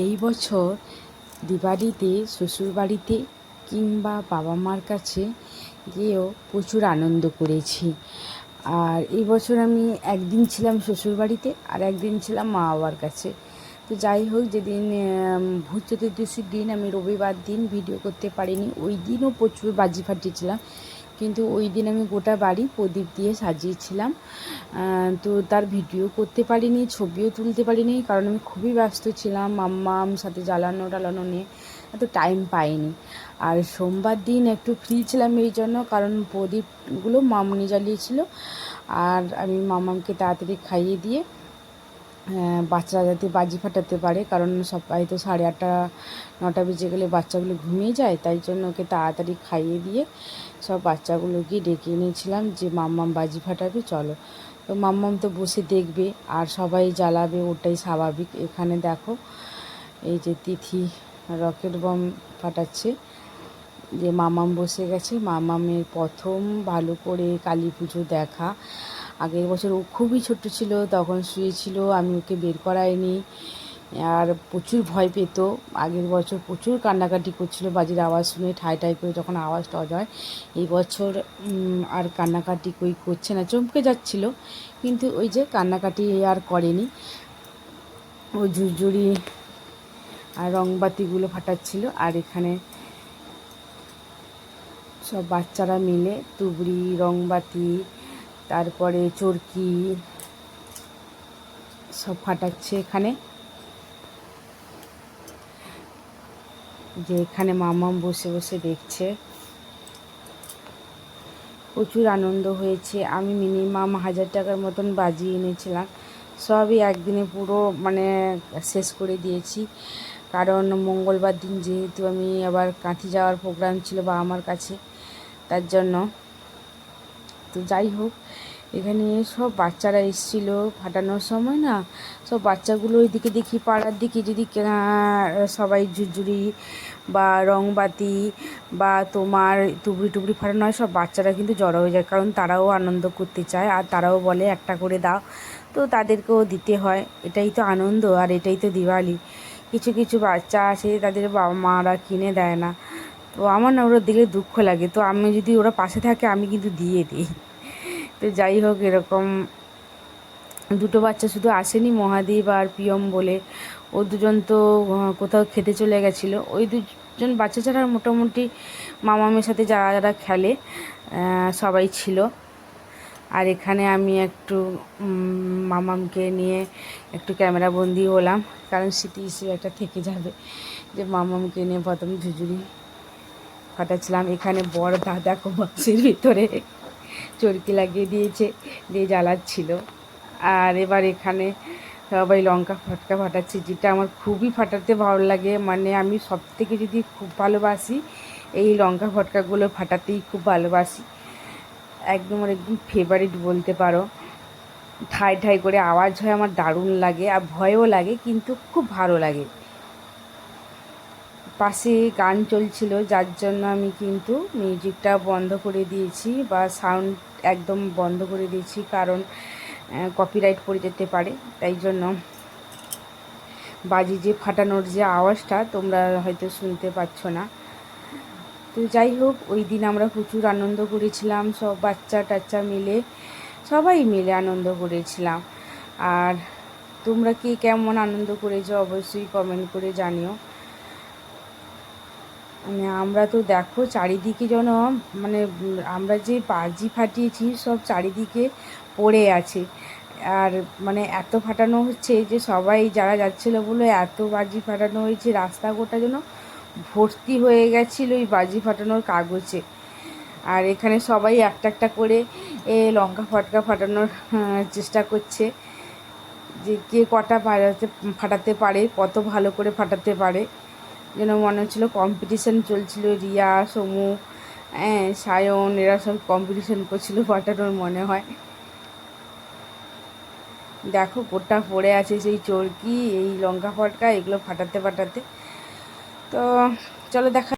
এই বছর দিওয়ালিতে শ্বশুরবাড়িতে কিংবা বাবা মার কাছে গিয়েও প্রচুর আনন্দ করেছি। আর এই বছর আমি একদিন ছিলাম শ্বশুরবাড়িতে আর একদিন ছিলাম মা বাবার কাছে। তো যাই হোক, যেদিন ভূত চতুর্দশীর দিন আমি রবিবার দিন ভিডিও করতে পারিনি, ওই দিনও প্রচুর বাজি ফাটিয়েছিলাম, কিন্তু ওই দিন আমি গোটা বাড়ি প্রদীপ দিয়ে সাজিয়েছিলাম। তো তার ভিডিও করতে পারিনি, ছবিও তুলতে পারিনি, কারণ আমি খুবই ব্যস্ত ছিলাম মাম্মাম সাথে জ্বালানো নিয়ে, এত টাইম পাইনি। আর সোমবার দিন একটু ফ্রি ছিলাম এই জন্য, কারণ প্রদীপগুলো মামনি জ্বালিয়েছিল আর আমি মামামকে তাড়াতাড়ি খাইয়ে দিয়ে বাচ্চারা যাতে বাজি ফাটাতে পারে, কারণ সবাই তো 8:30-9টা বেজে গেলে বাচ্চাগুলো ঘুমিয়ে যায়, তাই জন্য ওকে তাড়াতাড়ি খাইয়ে দিয়ে সব বাচ্চাগুলোকে ডেকে এনেছিলাম যে মাম্মাম বাজি ফাটাবে, চলো। তো মাম্মাম তো বসে দেখবে আর সবাই জ্বালাবে, ওটাই স্বাভাবিক। এখানে দেখো, এই যে তিথি রকেট বম ফাটাচ্ছে, যে মামাম বসে গেছে। মামামের প্রথম ভালো করে কালী পুজো দেখা। আগের বছর ও খুবই ছোট ছিল, তখন শুয়েছিল, আমি ওকে বের করাইনি, আর প্রচুর ভয় পেত। আগের বছর প্রচুর কান্নাকাটি করছিল বাজির আওয়াজ শুনে, ঠাই ঠাই করে যখন আওয়াজটা হয়। এই বছর আর কান্নাকাটি করছে না, চমকে যাচ্ছিল, কিন্তু ওই যে কান্নাকাটি আর করেনি। ও ঝুরঝুরি আর রংবাতিগুলো ফাটাচ্ছিল, আর এখানে সব বাচ্চারা মিলে তুবড়ি, রংবাতি, তারপরে চরকি সব ফাটাচ্ছে এখানে। যে এখানে মামাম বসে বসে দেখছে। প্রচুর আনন্দ হয়েছে। আমি মিনিমাম 1000 টাকার মতন বাজি এনেছিলাম, সবই একদিনে পুরো শেষ করে দিয়েছি। কারণ মঙ্গলবার দিন যেহেতু আমি আবার কাঁথি যাওয়ার প্রোগ্রাম ছিল বা আমার কাছে, তার জন্য। তো যাই হোক, এখানে সব বাচ্চারা এসেছিলো ফাটানোর সময় না, সব বাচ্চাগুলো ওইদিকে দেখি পাড়ার দিকে যদি সবাই ঝুরঝুরি বা রংবাতি বা তোমার তুবড়ি ফাটানো হয়, সব বাচ্চারা কিন্তু জড়ো হয়ে যায়, কারণ তারাও আনন্দ করতে চায় আর তারাও বলে একটা করে দাও, তো তাদেরকেও দিতে হয়। এটাই তো আনন্দ আর এটাই তো দিওয়ালি। কিছু কিছু বাচ্চা আছে তাদের বাবা মারা কিনে দেয় না, তো আমার না ওরা দেখলে দুঃখ লাগে, তো আমি যদি ওরা পাশে থাকে আমি কিন্তু দিয়ে দিই। তো যাই হোক, এরকম দুটো বাচ্চা শুধু আসেনি, মহাদেব আর প্রিয়ম বলে, ও দুজন তো কোথাও খেতে চলে গেছিলো। ওই দুজন বাচ্চা ছাড়া মোটামুটি মামামের সাথে যারা যারা খেলে সবাই ছিল। আর এখানে আমি একটু মামামকে নিয়ে একটু ক্যামেরা বন্দি হলাম, কারণ স্মৃতি হিসেবে একটা থেকে যাবে যে মামামকে নিয়ে প্রথম ঝুঝুরি ফাটাচ্ছিলাম। এখানে বড় দাদা বাক্সের ভিতরে চরকি লাগিয়ে দিয়েছে, দিয়ে জ্বালাচ্ছিল। আর এবার এখানে সবাই লঙ্কা ফটকা ফাটাচ্ছে, যেটা আমার খুবই ফাটাতে ভালো লাগে। আমি সব থেকে যদি খুব ভালোবাসি, এই লঙ্কা ফটকাগুলো ফাটাতেই খুব ভালোবাসি। একদম ফেভারিট বলতে পারো। ঠাই ঠাই করে আওয়াজ হয়, আমার দারুণ লাগে আর ভয়ও লাগে, কিন্তু খুব ভালো লাগে। পাশে গান চলছিল, যার জন্য আমি কিন্তু মিউজিকটা বন্ধ করে দিয়েছি বা সাউন্ড একদম বন্ধ করে দিয়েছি, কারণ কপিরাইট পড়ে যেতে পারে। তাই জন্য বাজি যে ফাটানোর যে আওয়াজটা তোমরা হয়তো শুনতে পাচ্ছ না। তো যাই হোক, ওই দিন আমরা প্রচুর আনন্দ করেছিলাম, সব বাচ্চা টাচ্চা মিলে সবাই মিলে আনন্দ করেছিলাম। আর তোমরা কি কেমন আনন্দ করেছো অবশ্যই কমেন্ট করে জানিও। আমরা তো দেখো চারিদিকে যেন আমরা যে বাজি ফাটিয়েছি সব চারিদিকে পড়ে আছে, আর এত ফাটানো হচ্ছে যে সবাই যারা যাচ্ছিলো বলে এত বাজি ফাটানো হয়েছে, রাস্তা গোটা যেন ভর্তি হয়ে গেছিলো ওই বাজি ফাটানোর কাগজে। আর এখানে সবাই একটা একটা করে লঙ্কা ফটকা ফাটানোর চেষ্টা করছে, যে কে কটা ফাটাতে পারে, কত ভালো করে ফাটাতে পারে। যেন মনে হচ্ছিলো কম্পিটিশান চলছিল, রিয়া, সমু, সায়ন এরা সব কম্পিটিশান করছিল ফাটানোর মনে হয়। দেখো গোটা পড়ে আছে সেই চরকি, এই লঙ্কা ফটকা, এগুলো ফাটাতে ফাটাতে। তো চলো দেখা।